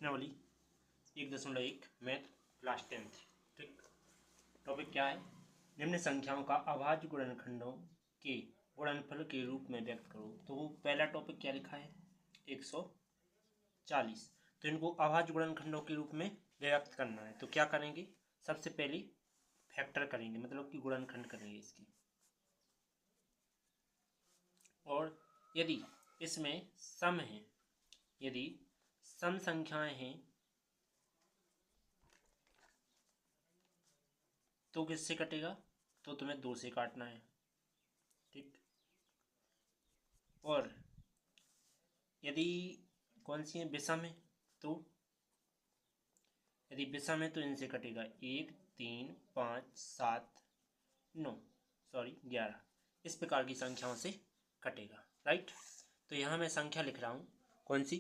प्रश्नावली 1.1 math class 10th। ठीक, topic क्या है? निम्न संख्याओं का अभाज्य गुणनखंडों के गुणनफल के रूप में व्यक्त करो। तो वो पहला टॉपिक क्या लिखा है? 140। तो इनको अभाज्य गुणनखंडों के रूप में व्यक्त करना है। तो क्या करेंगे? सबसे पहले फैक्टर करेंगे, मतलब कि गुणनखंड करेंगे इसकी। और यदि इसमें सम है, यदि सम संख्याएं हैं तो किससे कटेगा? तो तुम्हें 2 से काटना है। ठीक, और यदि कौन सी है? विषम है। तो यदि विषम है तो इनसे कटेगा 1, 3, 5, 7, 9, 11। इस प्रकार की संख्याओं से कटेगा। राइट, तो यहाँ मैं संख्या लिख रहा हूँ कौन सी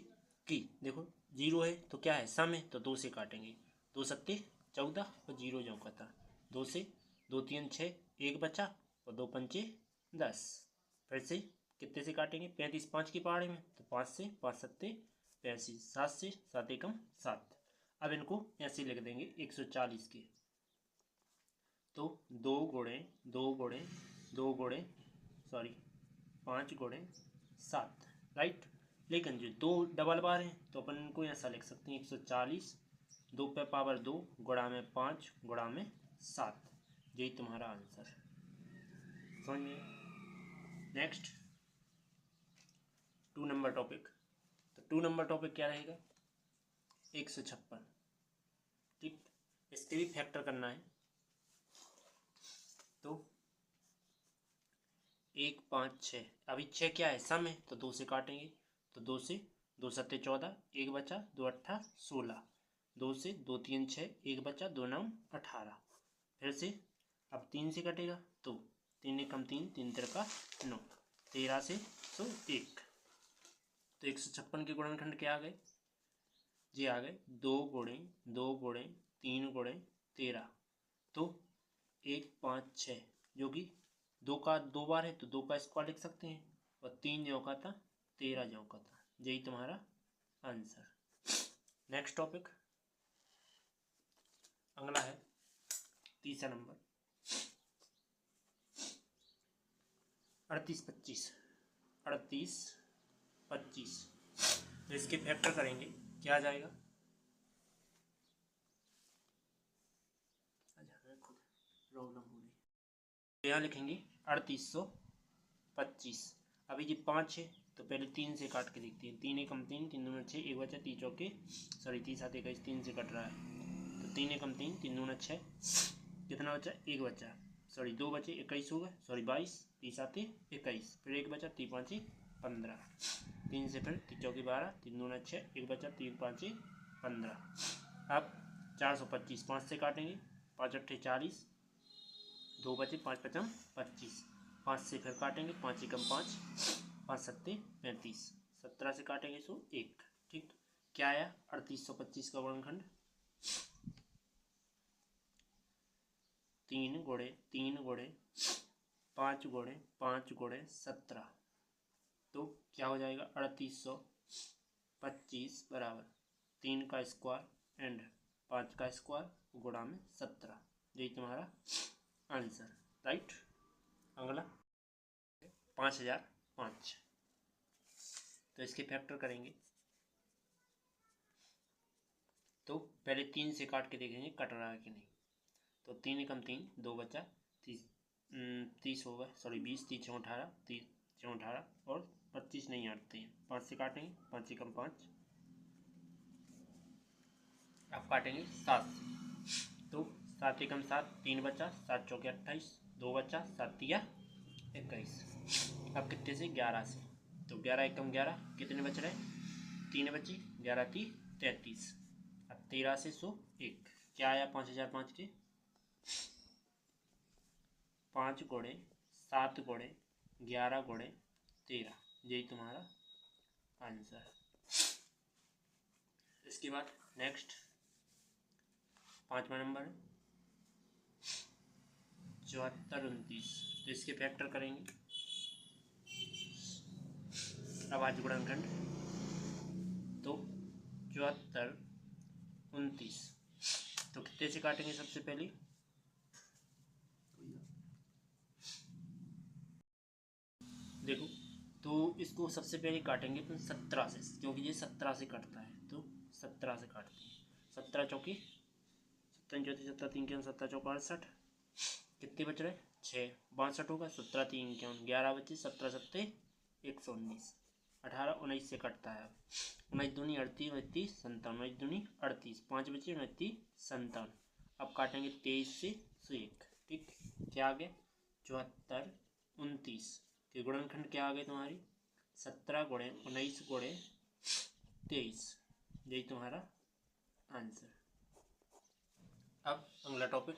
की। देखो 0 है तो क्या है? सम है तो 2 से काटेंगे। 2 सत्ते 14 और 0 जो का था 2 से, 2 3 6 1 बचा और 2 पंचे 10। फिर से कितने से काटेंगे? 35 5 की पहाड़ी में तो 5 से, 5 सत्ते 85, 7 से, 7 एकम 7। अब इनको ऐसे लिख देंगे 140 के। तो 2 गुणे 2 गुणे 2 गुणे 5 गुणे 7। राइट, लेकिन जो 2 डबल बार हैं तो अपन इनको ऐसा लिख सकते हैं 140 2 पे पावर 2 गुणा में 5 गुणा में 7। यही तुम्हारा आंसर। समझ में? Next 2 number topic. तो 2 नंबर टॉपिक क्या रहेगा? 156। ठीक, इसके भी फैक्टर करना है। तो 1 5 6, अभी 6 क्या है? सम है तो 2 से काटेंगे। तो 2 से, 2 सत्ते 14 1 बचा, 2 अट्ठा 16। 2 से, 2 3 6 1 बचा, 2 9 18। फिर से अब 3 से कटेगा तो 3 एकम 3 3 तिरका 9, 13 से 101। तो 156 के गुणनखंड क्या आ गए? ये आ गए 2 गुणे 2 गुणे 3 गुणे 13। तो 1 5 6 जो कि 2 का 2 बार है तो 2 का स्क्वायर लिख सकते हैं, और 3 जो का था 13 जो का था। यही तुम्हारा आंसर। नेक्स्ट टॉपिक अगला है तीसरा नंबर 38 25। 38 25, तो इसके फैक्टर करेंगे। क्या आ जाएगा? प्रॉब्लम हो रही, यहाँ लिखेंगे 3825। अभी जी 5 है तो पहले 3 से काट के देखते हैं। 3 एकम 3 3 दूना 6 1 बचा, 3 चौके 30 7 21, 3 से कट रहा है तो 3 एकम 3 3 दूना 6, कितना बचा? 1 बचा, 2 बचे 21 हो गए, 22 30 7 21, फिर 1 बचा, 3 5 15, 3 से फिर 3 चौके 12 3 दूना 6 1 बचा, 3 5 15। अब 425 5 से काटेंगे, 5 अट्ठे 40, 2 बचे, 5 पचम 25। 5 से फिर काटेंगे, 5 एकम 5 5 सत्ते 35, 17 से काटेंगे 101। ठीक, क्या आया? 3825 का गुणनखंड 3 गुणे 3 गुणे 5 गुणे 5 गुणे 17। तो क्या हो जाएगा? 3825 बराबर 3 का स्क्वायर एंड 5 का स्क्वायर गुणा में 17। यही तुम्हारा आंसर। राइट, अगला 5005। तो इसके फैक्टर करेंगे। तो पहले 3 से काट के देखेंगे कट रहा है कि नहीं। तो 3 एकम 3 2 बचा, 30 होगा, 20 30 18 30 18 और 25 नहीं आते हैं। 5 से काटेंगे, 5 एकम 5, अब काटेंगे 7 से। तो 7 एकम 7 3 बचा, 7 चौके 28, 2 बचा, 7 तिया 21। अब कितने से? 11 से। तो 11 एकम 11 कितने बच रहे? 3 बची, 11 ती 33। अब 13 से 101। क्या आया? 5005 के 5 गुणे 7 गुणे 11 गुणे 13। यही तुम्हारा आंसर। इसके बाद नेक्स्ट 5वां नंबर है 7429। तो इसके फैक्टर करेंगे। अभाज्य गुणनखंड तो 74 29। तो कितने से काटेंगे सबसे पहले? देखो, तो इसको सबसे पहले काटेंगे अपन 17 से, क्योंकि ये 17 से कटता है, तो 17 से काटते हैं। 17 चौकी 17 चौथी 17 3 के 17 चौका 68। कितने बच रहे? 6। 62 होगा। 17 3 के 11 बचे। 17 सत्ते 119। 18 19 से कटता है। 19 दूनी 38 29 57। 19 दूनी 38। 5 बचे 29 57। अब काटेंगे 23 से 101। ठीक, क्या आ गया? 74 29 के गुणनखंड क्या आ गए तुम्हारी? 17 गुणे 19 गुणे 23। यही तुम्हारा आंसर। अब अगला टॉपिक,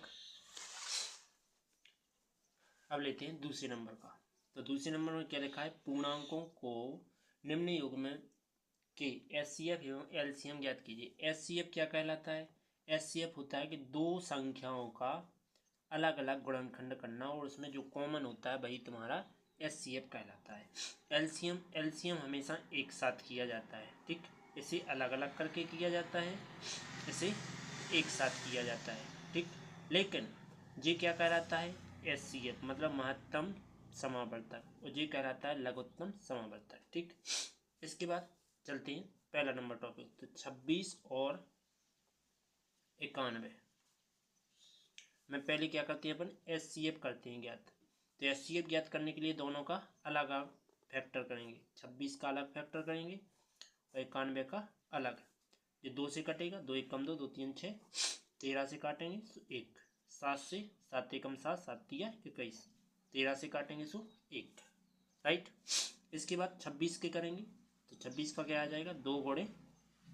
अब लेते हैं दूसरे नंबर का। तो दूसरे नंबर में क्या लिखा है? पूर्णांकों को निम्न युग में के एचसीएफ एवं एलसीएम ज्ञात कीजिए। एचसीएफ क्या कहलाता है? एचसीएफ होता है कि दो संख्याओं का अलग अलग गुणनखंड करना, और उसमें जो कॉमन होता है वही तुम्हारा एचसीएफ कहलाता है। एलसीएम, एलसीएम हमेशा एक साथ किया जाता है। ठीक, इसे अलग अलग करके किया जाता है, इसे एक साथ किया जाता है। ठीक, लेकिन ये क्या कहलाता है? एचसीएफ मतलब महत्तम समावर्तक, और ये कहलाता है लघुत्तम समावर्तक। ठीक, इसके बाद चलते हैं पहला नंबर टॉपिक। तो 26 और 91 में पहले क्या करते हैं अपन? एचसीएफ करते हैं ज्ञात। तो एचसीएफ ज्ञात करने के लिए दोनों का अलग अलग फैक्टर करेंगे। 26 का अलग फैक्टर करेंगे और 91 का अलग। ये 2 से कटेगा, 2 1 कम 2 2 3 6। 13 से काटेंगे सो 1। 7 से 7 1 7 7 3 21। 13 से काटेंगे सो 1। राइट, इसके बाद 26 के करेंगे तो 26 का क्या आ जाएगा? 2 गुणे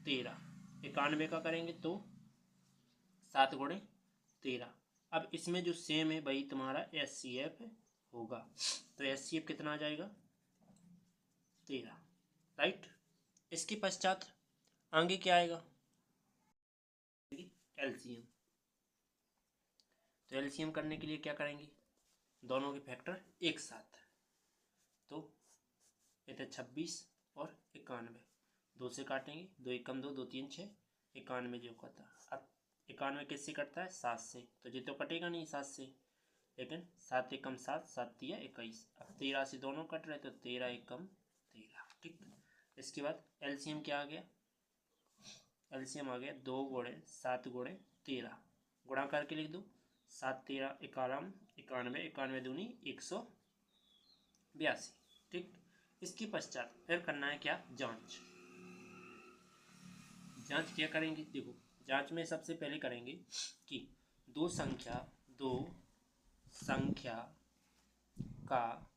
13। 91 का करेंगे तो 7 गुणे 13। अब इसमें जो सेम है वही तुम्हारा एचसीएफ होगा। तो एचसीएफ कितना आ जाएगा? 13। राइट, इसके पश्चात आगे क्या आएगा? एलसीएम। तो एलसीएम करने के लिए क्या करेंगे? दोनों के फैक्टर एक साथ। तो ये थे 26 और 91। 2 से काटेंगे, 2 1 कम 2 2 3 6। 91 जो कटा। अब 91 किससे कटता है? 7 से। तो ये तो कटेगा नहीं 7 से, लेकिन 7 1 कम 7 7 3 21। अब 13 से दोनों कट रहे, तो 13 1 कम 13। ठीक, इसके बाद एलसीएम क्या आ गया? एलसीएम आ गया 2 गुणे 7 गुणे 13। गुणा करके लिख दो। 7 13 91 91 91 दूनी 182। ठीक, इसके पश्चात फिर करना है क्या? जांच। जांच क्या करेंगे? देखो, जांच में सबसे पहले करेंगे कि दो संख्या का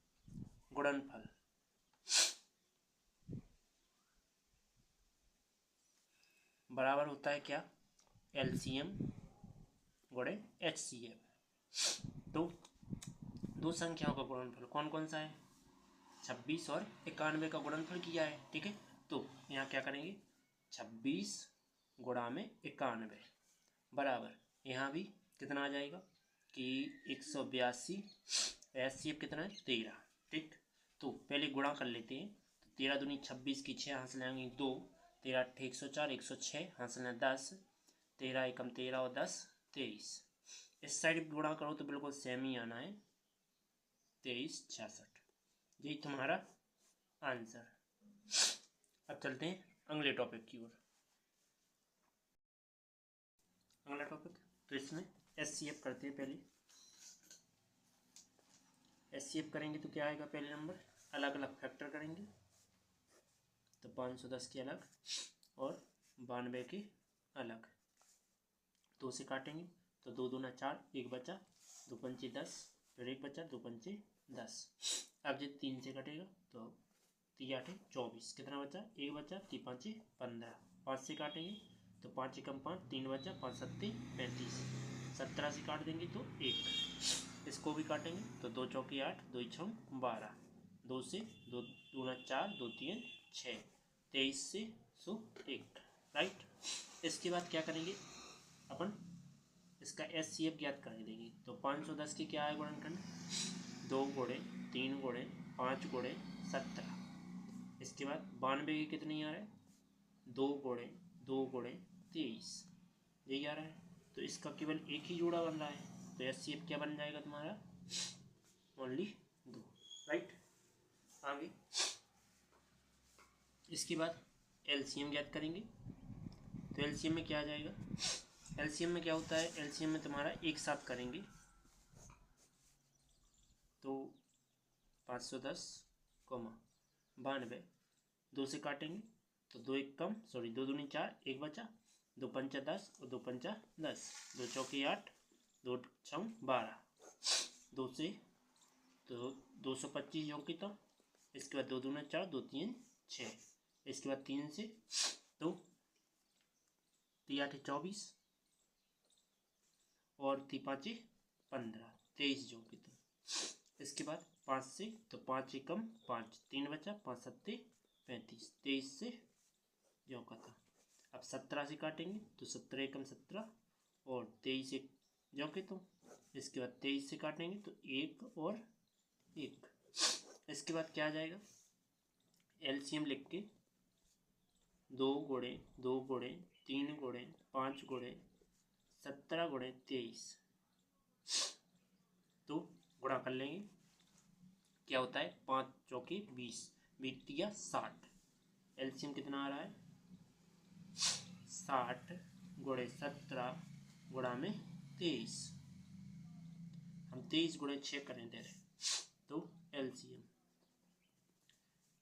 गुणनफल बराबर होता है क्या? एलसीएम गुणे एचसीएफ। तो दो संख्याओं का गुणनफल कौन कौन सा है? 26 और 91 का गुणनफल किया है। ठीक है, तो यहाँ क्या करेंगे? 26 गुणा में 91 बराबर, यहाँ भी कितना आ जाएगा कि 182। एचसीएफ कितना है? 13। ठीक, तो पहले गुणा कर लेते हैं। तो 13 दूनी 26 की 6 हासिल आएंगे 2। 13 8 104 106 हासिल है 10। 13 एकम 13 और 10 23। इस साइड गुणा करो तो बिल्कुल सेम ही आना है, 23 66। यही तुम्हारा आंसर। अब चलते हैं अगले टॉपिक की ओर। अगला टॉपिक, तो इसमें एचसीएफ करते हैं पहले। एचसीएफ करेंगे तो क्या आएगा? पहले नंबर अलग अलग फैक्टर करेंगे। तो 510 के अलग और 92 के अलग। 2 से काटेंगे तो 2 दूना 4, 1 बचा, 2 पंचे 10, फिर 1 बचा, 2 पंचे 10। अब जो 3 से कटेगा तो 3 8 24। कितना बचा? 1 बचा, 3 5 15। 5 से काटेंगे तो 5 एकम 5, 3 बचा, 5 7 35। 17 से काट देंगे तो 1। इसको भी काटेंगे तो 2 चौकी 8, 2 6 12। 2 से 2 दूना 4, 2 3 6। 23 से 101। राइट, इसके बाद क्या करेंगे अपन? इसका एचसीएफ ज्ञात कर देंगे। तो 510 की क्या है गुणनखंड? 2 गुणे 3 गुणे 5 गुणे 17। इसके बाद 92 की कितनी आ रहा है? 2 गुणे 23। यही आ रहा है, तो इसका केवल एक ही जोड़ा बन रहा है, तो HCF क्या बन जाएगा तुम्हारा, ओनली 2, राइट। आगे इसके बाद LCM ज्ञात करेंगे, तो LCM में क्या आ जाएगा, LCM में क्या होता है, LCM में तुम्हारा एक साथ करेंगे, तो 510, 92, 2 से काटेंगे तो 2 एक कम, सॉरी 2 दूनी 4, 1 बचा, 2 पंचा 10 और 2 पंचा 10, 2 चौके 8, 2 छम 12, 2 से तो 225 योग की, तो इसके बाद 2 दूना 4, 2 3 6, इसके बाद 3 से तो 3 8 24 और 3 5 15, 23 योग की, तो इसके बाद 5 से तो 5 एकम 5, 3 बचा, 5 7 35, 23 से जो का था। अब 17 से काटेंगे तो 17 एकम 17 और 23 एक जो के, तो इसके बाद 23 से काटेंगे तो 1 और 1, इसके बाद क्या आ जाएगा, LCM लिख के 2 गुणे 2 गुणे 3 गुणे 5 गुणे 17 गुणे 23, तो गुणा कर लेंगे, क्या होता है 5 चौके 20, 20 या 60, LCM कितना आ रहा है 60 गुणे 17 गुणा में 23, हम 23 गुणे 6 करें दे रहे, तो LCM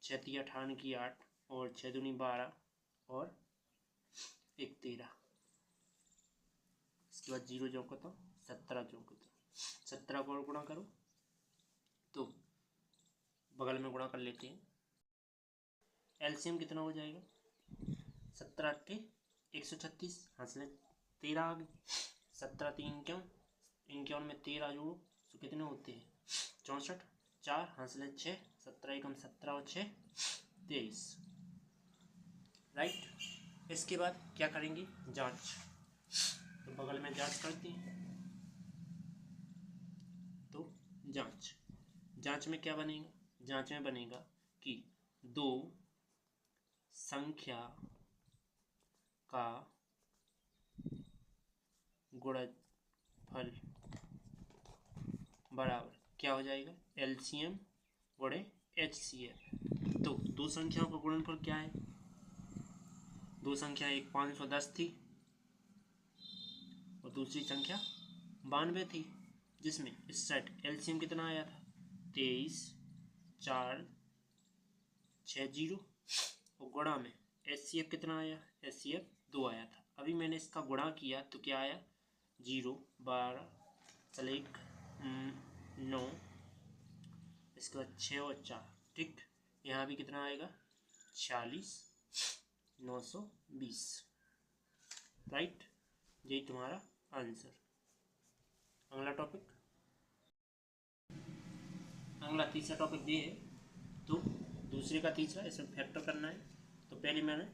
6 3 18 की 8 और 6 दूनी 12 और 1 13, इसके बाद 0 जो को तो 17 जो को, तो 17 को और गुणा करो तो बगल में गुणा कर लेते हैं, LCM कितना हो जाएगा 17 8 136, हासिल 13 आ गए, 17 3 51 में 13 जोड़ो तो कितने होते हैं 64, 4 हासिल 6, 17 एकम 17 और 6 23, राइट। इसके बाद क्या करेंगे जांच, तो बगल में जांच करते हैं, तो जांच में क्या बनेगा, जांच में बनेगा कि 2 संख्या का गुणनफल बराबर क्या हो जाएगा LCM गुणे HCF, तो 2 संख्याओं का गुणनफल क्या है, 2 संख्या एक 510 थी और दूसरी संख्या 92 थी, जिसमें इस सेट LCM कितना आया था 23 4 6 0 और गुणा में HCF कितना आया, HCF 2 आया था। अभी मैंने इसका गुणा किया तो क्या आया 0 12 चल 1 9, इसके बाद 6 और 4, ठीक, यहाँ भी कितना आएगा 46 920, राइट, यही तुम्हारा आंसर। अगला टॉपिक, अगला तीसरा टॉपिक ये है, तो दूसरे का तीसरा, इसमें फैक्टर करना है, तो पहले मैंने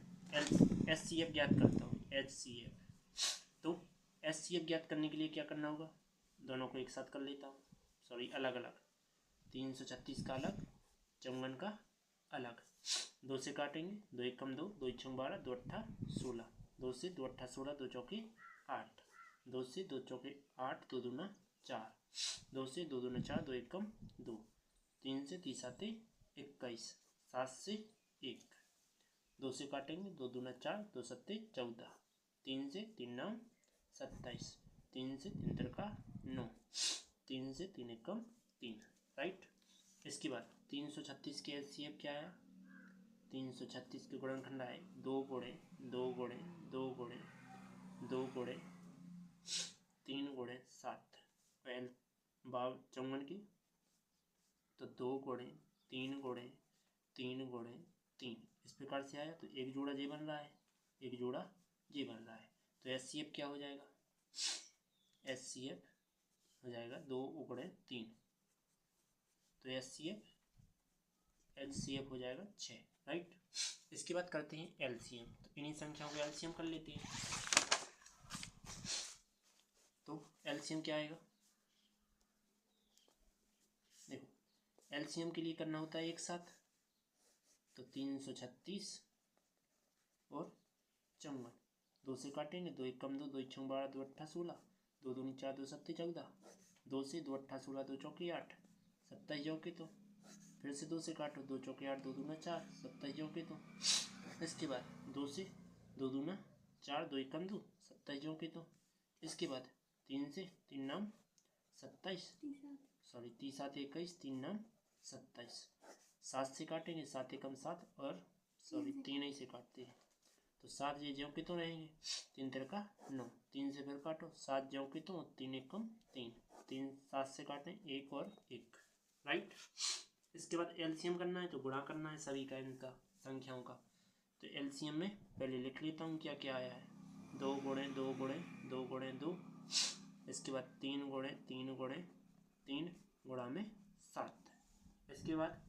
HCF ज्ञात करता हूँ, HCF, तो HCF ज्ञात करने के लिए क्या करना होगा, दोनों को एक साथ कर लेता हूँ, सॉरी अलग अलग, 336 का अलग, 54 का अलग, 2 से काटेंगे, 2 एक कम 2, 2 छम 12, 2 अट्ठा 16, 2 से 2 अट्ठा 16, 2 चौके 8, 2 से 2 चौके 8, 2 दूना 4, 2 से 2 दूना 4, 2 एक कम 2, 3 से 3 7 21, 7 से 1, 2 से काटेंगे, 2 दूना 4, 2 7 14, 3 से 3 9 27, 3 से 3 तिरका 9, 3 से 3 एकम 3, राइट। इसके बाद 336 के HCF क्या आया, 336 के गुणनखंड आए 2 गुणे 2 गुणे 2 गुणे 2 गुणे 3 गुणे 7, पहल 54 की, तो 2 गुणे 3 गुणे 3 गुणे 3, इस प्रकार से आया, तो एक जोड़ा ये बन रहा है, एक जोड़ा ये बन रहा है, तो HCF क्या हो जाएगा, HCF हो जाएगा 2 गुणे 3, तो HCF हो जाएगा 6, राइट। इसके बाद करते हैं LCM, तो इन्हीं संख्याओं को LCM कर लेते हैं, तो LCM क्या आएगा, देखो LCM के लिए करना होता है एक साथ, तो 336 और 54, 2 से काटेंगे, 2 1 कम 2, 2 6 12, 2 8 16, 2 दूनी 4, 2 7 14, 2 से 2 8 16, 2 चौके 8, 27 जोके तो फिर से 2 से काटो, 2 चौके 8, 2 दूना 4, 27 जोके तो इसके बाद 2 से 2 दूना 4, 2 1 कम 2, 27 जोके तो इसके बाद 3 से 3 नाम 27, सॉरी 3 7 21, 3 नाम 27, 7 से काटेंगे, 7 एकम 7 और सॉरी 3 ही से काटते हैं तो 7 ये ज्यों के तो रहेंगे, 3 तेरह का 9, 3 से फिर काटो, 7 ज्यों के तो 3 एकम 3, 3 7 से काटें 1 और 1, राइट। इसके बाद एलसीएम करना है तो गुणा करना है सभी का इनका संख्याओं का। तो एलसीएम में पहले लिख लेता हूँ क्या क्या आया है, 2 गुणे 2 गुणे 2 गुणे 2, इसके बाद 3 गुणे 3 गुणे 3 गुणा में 7, इसके बाद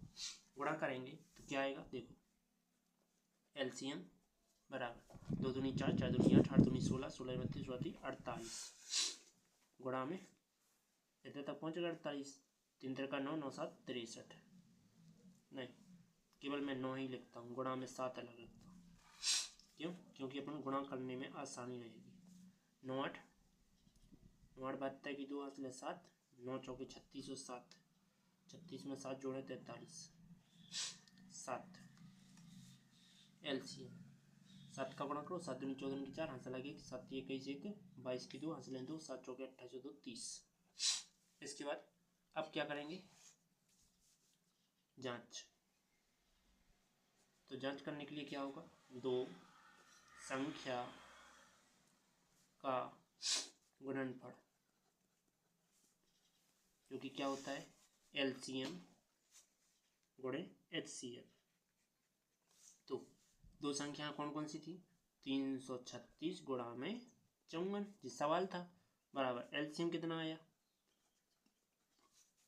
गुणा करेंगे तो क्या आएगा, देखो एलसीएम बराबर 2 दूनी 4, 4 दूनी 8, 8 दूनी 16, 16 32 48, गुणा में इतने तक पहुँचेगा 48, 3 तेरह का 9, 9 7 63, नहीं केवल मैं 9 ही लिखता हूँ, गुणा में 7 अलग लिखता हूँ, क्यों, क्योंकि अपन गुणा करने में आसानी रहेगी। 9 8 9 8 72 की 2 हाथ ले 7, 9 चौके 36 और 7, 36 में 7 जोड़े 43, 7 एलसीएम 7 का गुणा करो, 7 दूनी 14 की 4, हाथ लगे 7 21 1, 22 की 2 हाथ ले 2, 7 चौके 28 2 30। इसके बाद अब क्या करेंगे, जांच। तो जांच करने के लिए क्या होगा, 2 संख्या का गुणनफल जो कि क्या होता है एलसीएम गुणे एचसीएफ। तो 2 संख्या कौन कौन सी थी, 336 गुणा में 54 जिस सवाल था, बराबर एलसीएम कितना आया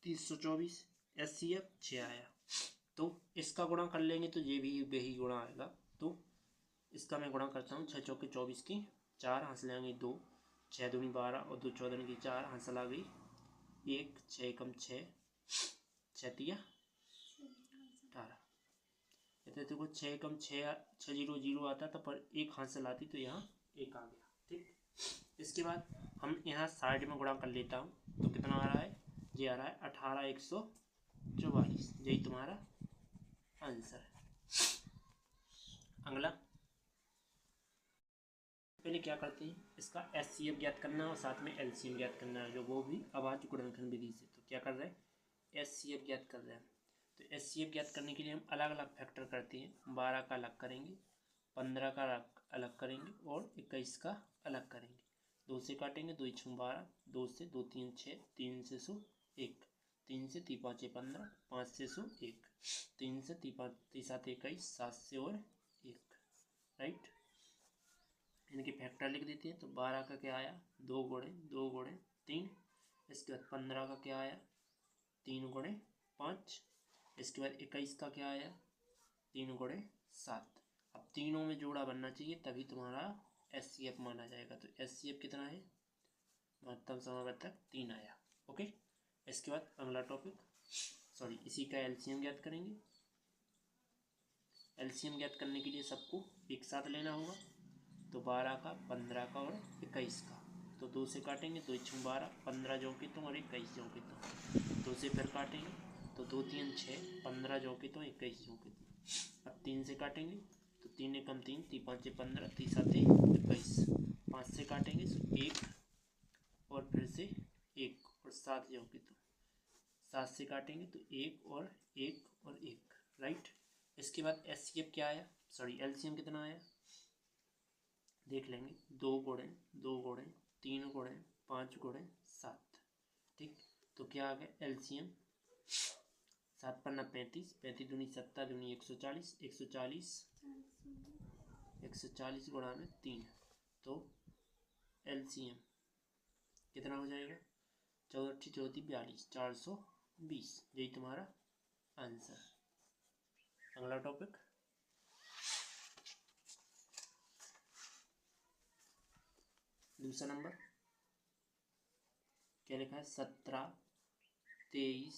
324, एचसीएफ 6 आया। तो इसका गुणा कर लेंगे तो ये भी वही गुणा आएगा, तो इसका मैं गुणा करता हूँ, 6 चौके 24 की 4, हासिल आएंगे 2, 6 दूनी 12 और 2 14 की 4, हासिल आ गई 1, 6 एकम 6, 6 तिया 18, कहते थे को 6 एकम 6 0 0 आता था पर 1 हासिल आती तो यहाँ 1 आ गया, ठीक। इसके बाद हम यहाँ साइड में गुणा कर लेता हूँ तो कितना आ रहा है, ये आ रहा है 18 144, यही तुम्हारा आंसर है। अगला पहले क्या करते हैं, इसका एचसीएफ ज्ञात करना है और साथ में एलसीएम ज्ञात करना है, जो वो भी अभाज्य गुणनखंड विधि से। तो क्या कर रहे हैं, एचसीएफ ज्ञात कर रहे हैं। तो एचसीएफ ज्ञात करने के लिए हम अलग अलग फैक्टर करते हैं, 12 का अलग करेंगे, 15 का अलग करेंगे और 21 का अलग करेंगे। 2 से काटेंगे, 2 6 12, 2 से 2 3 6, 3 से 1, 3 से 3 5 15, 5 से 1, 3 से 3 5 3 7 21, 7 से और 1, राइट। इनके फैक्टर लिख देते हैं। तो 12 का क्या आया, 2 गुणे 2 गुणे 3, इसके बाद 15 का क्या आया, 3 गुणे 5, इसके बाद 21 का क्या आया, 3 गुणे 7। अब तीनों में जोड़ा बनना चाहिए तभी तुम्हारा एचसीएफ माना जाएगा। तो एचसीएफ कितना है, महत्तम समावर्तक 3 आया, ओके। इसके बाद अगला टॉपिक, सॉरी इसी का एलसीएम ज्ञात करेंगे। एलसीएम ज्ञात करने के लिए सबको एक साथ लेना होगा। तो 12 का, 15 का और 21 का। तो 2 से काटेंगे, 2 6 12, 15 जो कि तुम और 21 जो कि तुम। 2 से फिर काटेंगे तो 2 3 6, 15 जो कि तुम 21 जो कि तुम। अब 3 से काटेंगे तो 3 एकम 3, 3 5 15, 3 7 21। 5 से काटेंगे तो 1 और फिर से 1 और 7 जो कि तुम। 7 से काटेंगे तो 1 और 1 और 1, राइट। इसके बाद एचसीएफ क्या आया, सॉरी एलसीएम कितना आया देख लेंगे। 2 गुणे 2 गुणे 3 गुणे 5 गुणे 7, ठीक। तो क्या आ गया एलसीएम, 7 पन्ना 35, 35 दूनी 7 दूनी 140, 140 140 गुणा में 3। तो एलसीएम कितना हो जाएगा, 14 14 42, 420, यही तुम्हारा आंसर। अगला टॉपिक, दूसरा नंबर क्या लिखा है, 17 23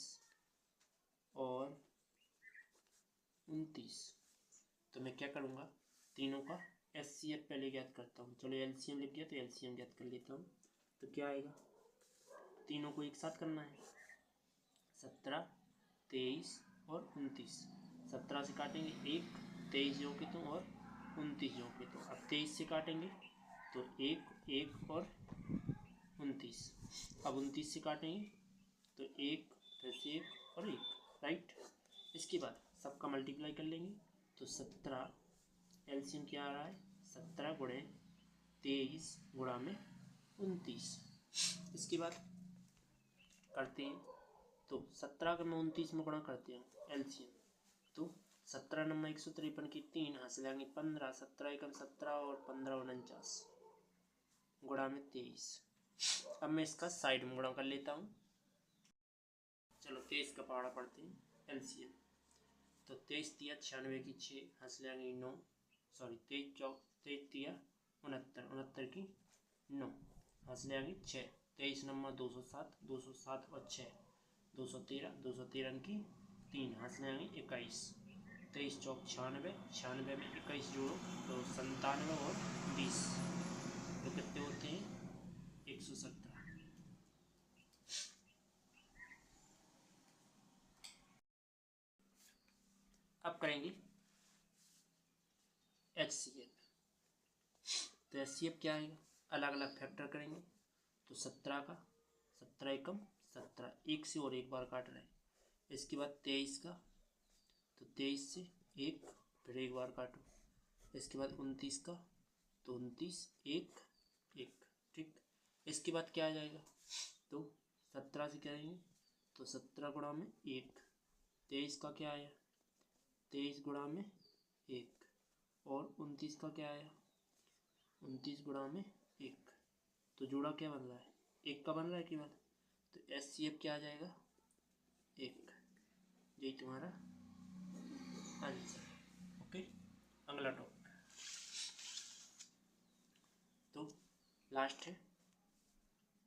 और 29। तो मैं क्या करूँगा, तीनों का HCF पहले ज्ञात करता हूँ। चलो LCM लिख गया तो LCM ज्ञात कर लेता हूँ। तो क्या आएगा, तीनों को एक साथ करना है, 17, 23 और 29। 17 से काटेंगे 1, 23 जो के तो और 29 जो के तो। अब 23 से काटेंगे तो 1, 1 और 29। अब 29 से काटेंगे तो 1 फिर से 1 और 1, राइट। इसके बाद सबका मल्टीप्लाई कर लेंगे तो 17, एलसीएम क्या आ रहा है, 17 गुणे 23 गुणा में 29। इसके बाद करते हैं तो 17 का मैं 29 में गुणा करते हैं एलसीएम, तो 17 नंबर 153 की 3 हासिल आएंगे 15, 17 एकम 17 और 15 49 गुणा में 23। अब मैं इसका साइड में गुणा कर लेता हूँ। चलो 23 का पहाड़ा पढ़ते हैं एलसीएम। तो 23 तिया 96 की 6 हासिल आएंगे 9, सॉरी 23 तिया 69, 69 की 9 हासिल आएंगी 6। 23 नंबर 207, 207 और 6 213, 213 की 3 हासिल आएंगे 21। 23 चौक 96, 96 में 21 जोड़ो तो 97 और 20 तो कितने होते हैं 117। अब करेंगे HCF। तो HCF क्या आएगा, अलग अलग फैक्टर करेंगे तो 17 का 17 एकम 17, एक से और एक बार काट रहे हैं। इसके बाद 23 का तो 23 से एक फिर एक बार काटो। इसके बाद 29 का तो 29 एक एक, ठीक। इसके बाद क्या आ जाएगा, तो 17 से क्या आएंगे तो 17 गुणा में 1। 23 का क्या आया 23 गुणा में 1 और 29 का क्या आया 29 गुणा में 1। तो जोड़ा क्या बन रहा है, 1 का बन रहा है केवल। तो HCF क्या आ जाएगा 1। यही तुम्हारा आंसर। ओके, अगला टॉपिक तो लास्ट है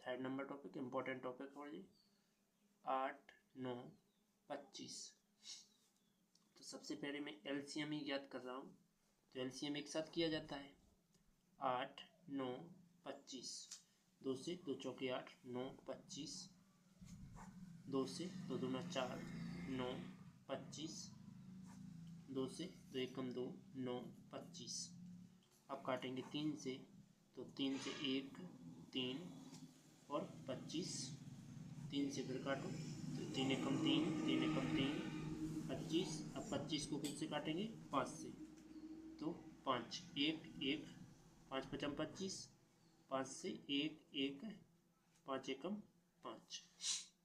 third number topic, important topic और ये 8, 9, 25। तो सबसे पहले मैं LCM ही ज्ञात कर रहा हूँ। तो LCM एक साथ किया जाता है 8, 9, 25। 2 से 2 चौके 8, 9, 25। 2 से 2 दूना 4, 9, 25। 2 से 2 एकम 2, 9, 25। अब काटेंगे 3 से तो 3 से 1, 3 और 25। 3 से फिर काटो तो 3 एकम 3, 3 एकम 3, 25। अब 25 को किससे काटेंगे 5 से तो 5, 1, 1, 5 पचम 25, 5 से 1, 1, 5 एकम 5।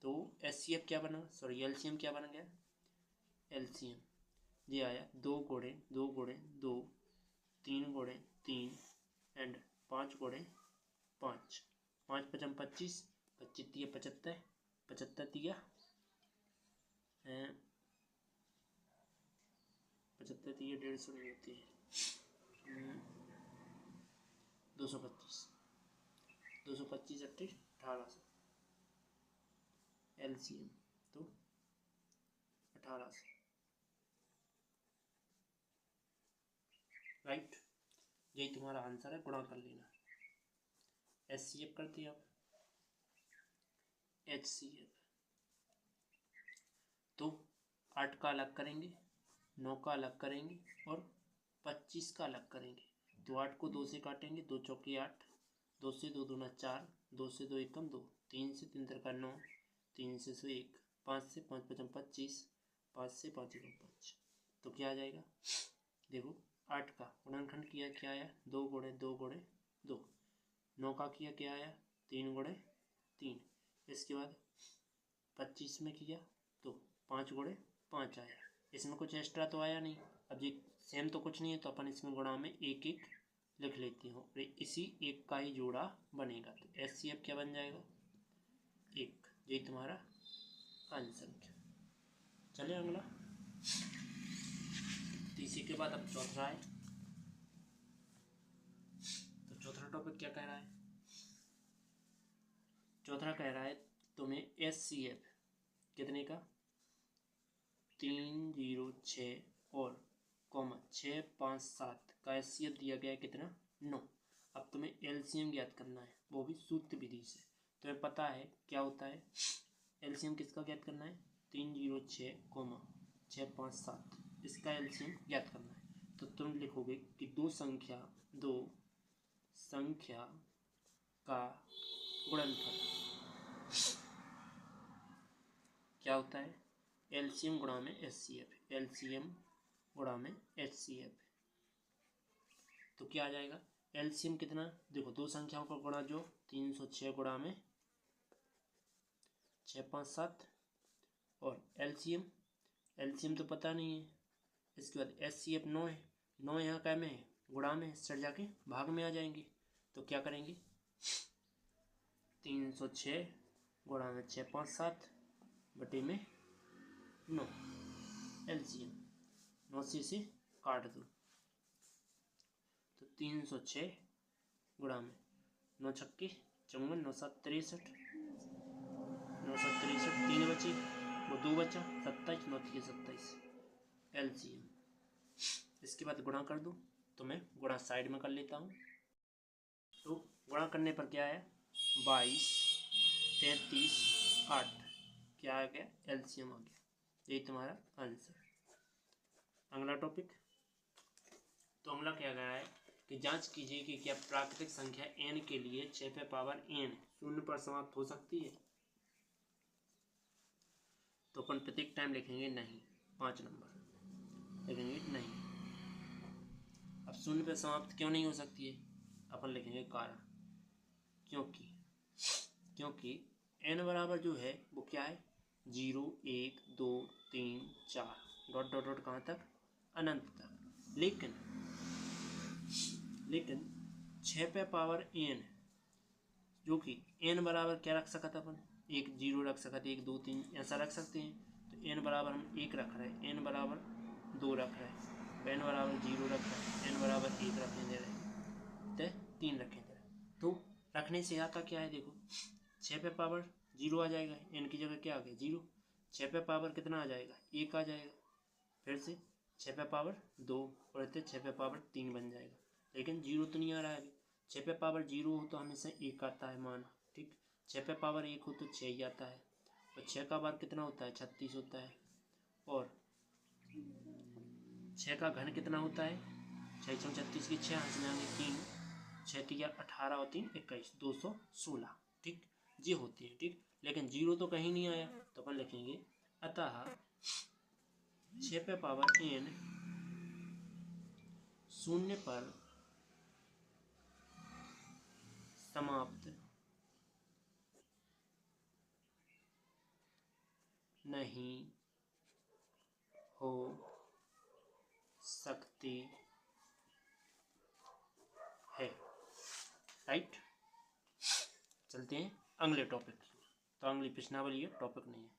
तो HCF क्या बना, सॉरी LCM क्या बन गया, LCM ये आया 2 गुणे 2 गुणे 2, 3 गुणे 3 एंड 5 गुणे 5। 5 पचम 25, 25 तिया 75, 75 तिया 75 तिया 150 नहीं होती है 225, 225 अट्ठे 1800 LCM तो 1800, राइट। यही तुम्हारा आंसर है, गुणा कर लेना। HCF करते हैं अब HCF। तो 8 का अलग करेंगे, 9 का अलग करेंगे और 25 का अलग करेंगे। तो 8 को 2 से काटेंगे, 2 चौके 8, 2 से 2 दूना 4, 2 से 2 एकम 2, 3 से 3 तिरका 9, 3 से 1, 5 से 5 पचम 25, 5 से 5 एकम 5। तो क्या आ जाएगा, देखो 8 का गुणनखंड किया क्या आया 2 गुणे 2 गुणे 2। 9 का किया क्या आया 3 गुणे 3। इसके बाद 25 में किया तो 5 गुणे 5 आया। इसमें कुछ एक्स्ट्रा तो आया नहीं। अब ये सेम तो कुछ नहीं है तो अपन इसमें गुणा में 1 1 लिख लेते हो, इसी एक का ही जोड़ा बनेगा। तो HCF क्या बन जाएगा 1। यही तुम्हारा आंसर। चले अगला, इसी के बाद अब चौथा है। तो चौथा टॉपिक क्या कह रहा है, चौथा कह रहा है तुम्हें HCF कितने का 306 और कॉमा 6 5 7 का एचसीएफ दिया गया है कितना 9। अब तुम्हें एलसीएम ज्ञात करना है, वो भी सूत्र विधि से। तुम्हें पता है क्या होता है एलसीएम किसका ज्ञात करना है 306 कॉमा 6 5 7, इसका एलसीएम ज्ञात करना है। तो तुम लिखोगे कि दो संख्या का गुणनफल क्या होता है एलसीएम गुणा में एचसीएफ, एलसीएम गुणा में एचसीएफ। तो क्या आ जाएगा एलसीएम कितना, देखो दो संख्याओं का गुणा जो 306 गुणा में 6 5 7 और एलसीएम तो पता नहीं है। इसके बाद एचसीएफ 9 है, 9 यहाँ क्या में है गुणा में, सर जाके भाग में आ जाएंगे। तो क्या करेंगे 306 गुणा में 6 5 7 बटे में 9, एलसीएम 9 से इसे काट दो। तो 306 गुणा में 9 छक्के 54 9 7 63, 9 7 63 3 बचे, वो 2 बचा 27, 9 3 27 एलसीएम। इसके बाद गुणा कर दो, तो मैं गुणा साइड में कर लेता हूँ। तो गुणा करने पर क्या आया 22 33 8, क्या आ गया एलसीएम आ गया। यही तुम्हारा आंसर। अगला टॉपिक, तो अगला क्या गया है कि जांच कीजिए कि क्या प्राकृतिक संख्या n के लिए 6 पे पावर n शून्य पर समाप्त हो सकती है। तो अपन प्रत्येक टाइम लिखेंगे नहीं, 5 नंबर लिखेंगे नहीं। अब शून्य पे समाप्त क्यों नहीं हो सकती है, अपन लिखेंगे कारण, क्योंकि n बराबर जो है वो क्या है 0 1 2 3 4 डॉट डॉट डॉट कहाँ तक अनंत तक। लेकिन 6 पे पावर n जो कि n बराबर क्या रख सकता था अपन, 1 0 रख सकते, 1 2 3 ऐसा रख सकते हैं। तो n बराबर हम 1 रख रहे हैं, n बराबर 2 रख रहे हैं, n बराबर 0 रख रहे हैं, n बराबर 1 रखने दे रहे हैं, तो 3 रखें दे रहे हैं। तो रखने से आता क्या है देखो 6 पे पावर 0 आ जाएगा, n की जगह क्या आ गया 0, 6 पे पावर कितना आ जाएगा 1 आ जाएगा, फिर से 6 पे पावर 2 और 6 पे पावर 3 बन जाएगा। लेकिन 0 तो नहीं आ रहा है अभी, 6 पे पावर 0 हो तो हमेशा 1 आता है मान, ठीक। 6 पे पावर 1 हो तो 6 ही आता है, और 6 का बार कितना होता है 36 होता है, और 6 का घन कितना होता है 6 36 की 6 हंस जाएंगे 3 6 3 18 और 3 21 216, ठीक ये होती है, ठीक। लेकिन 0 तो कहीं नहीं आया, तो अपन लिखेंगे अतः 6 पे पावर n शून्य पर समाप्त नहीं हो सकती है, राइट। चलते हैं अगले टॉपिक, तो अगली प्रश्नावली है टॉपिक नहीं है।